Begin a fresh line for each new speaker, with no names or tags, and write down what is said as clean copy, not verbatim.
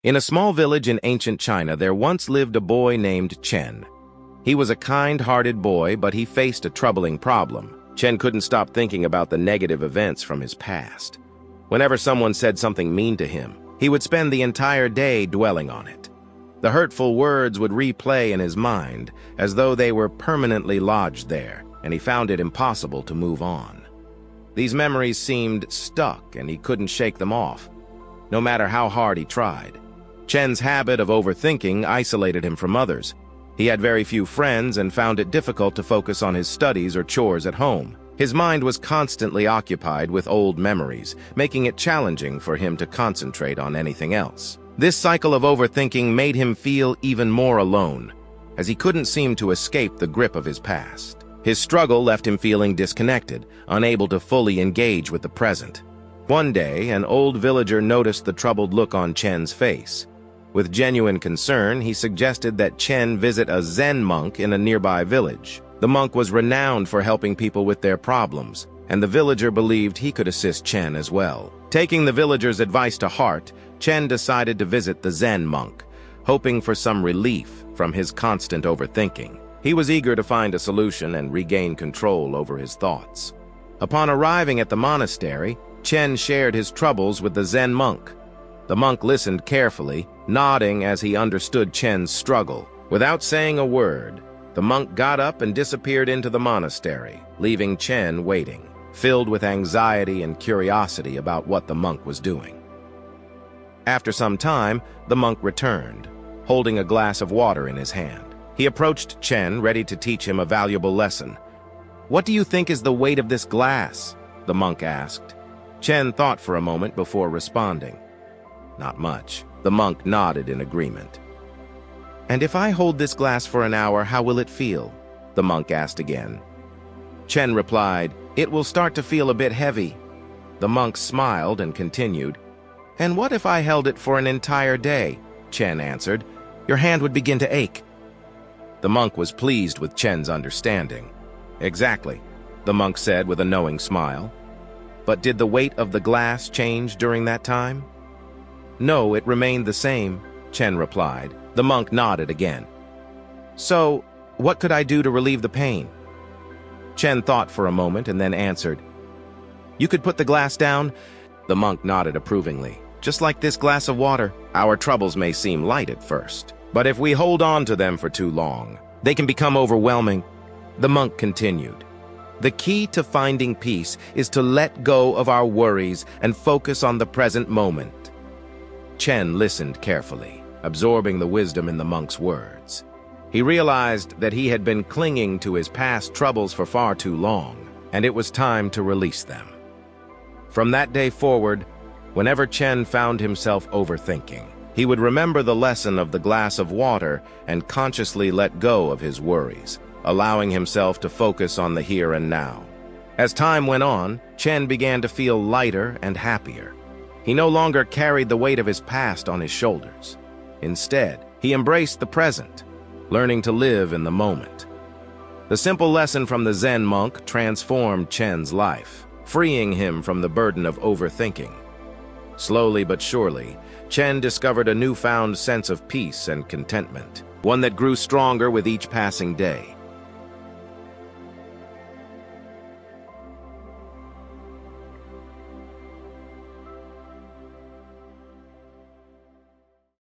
In a small village in ancient China, there once lived a boy named Chen. He was a kind-hearted boy, but he faced a troubling problem. Chen couldn't stop thinking about the negative events from his past. Whenever someone said something mean to him, he would spend the entire day dwelling on it. The hurtful words would replay in his mind, as though they were permanently lodged there, and he found it impossible to move on. These memories seemed stuck, and he couldn't shake them off, no matter how hard he tried. Chen's habit of overthinking isolated him from others. He had very few friends and found it difficult to focus on his studies or chores at home. His mind was constantly occupied with old memories, making it challenging for him to concentrate on anything else. This cycle of overthinking made him feel even more alone, as he couldn't seem to escape the grip of his past. His struggle left him feeling disconnected, unable to fully engage with the present. One day, an old villager noticed the troubled look on Chen's face. With genuine concern, he suggested that Chen visit a Zen monk in a nearby village. The monk was renowned for helping people with their problems, and the villager believed he could assist Chen as well. Taking the villager's advice to heart, Chen decided to visit the Zen monk, hoping for some relief from his constant overthinking. He was eager to find a solution and regain control over his thoughts. Upon arriving at the monastery, Chen shared his troubles with the Zen monk. The monk listened carefully, nodding as he understood Chen's struggle. Without saying a word, the monk got up and disappeared into the monastery, leaving Chen waiting, filled with anxiety and curiosity about what the monk was doing. After some time, the monk returned, holding a glass of water in his hand. He approached Chen, ready to teach him a valuable lesson. "What do you think is the weight of this glass?" the monk asked. Chen thought for a moment before responding. "Not much." The monk nodded in agreement. "And if I hold this glass for an hour, how will it feel?" the monk asked again. Chen replied, "It will start to feel a bit heavy." The monk smiled and continued, "And what if I held it for an entire day?" Chen answered, "Your hand would begin to ache." The monk was pleased with Chen's understanding. "Exactly," the monk said with a knowing smile. "But did the weight of the glass change during that time?" "No, it remained the same," Chen replied. The monk nodded again. "So, what could I do to relieve the pain?" Chen thought for a moment and then answered, "You could put the glass down." The monk nodded approvingly. "Just like this glass of water, our troubles may seem light at first, but if we hold on to them for too long, they can become overwhelming." The monk continued, "The key to finding peace is to let go of our worries and focus on the present moment." Chen listened carefully, absorbing the wisdom in the monk's words. He realized that he had been clinging to his past troubles for far too long, and it was time to release them. From that day forward, whenever Chen found himself overthinking, he would remember the lesson of the glass of water and consciously let go of his worries, allowing himself to focus on the here and now. As time went on, Chen began to feel lighter and happier. He no longer carried the weight of his past on his shoulders. Instead, he embraced the present, learning to live in the moment. The simple lesson from the Zen monk transformed Chen's life, freeing him from the burden of overthinking. Slowly but surely, Chen discovered a newfound sense of peace and contentment, one that grew stronger with each passing day.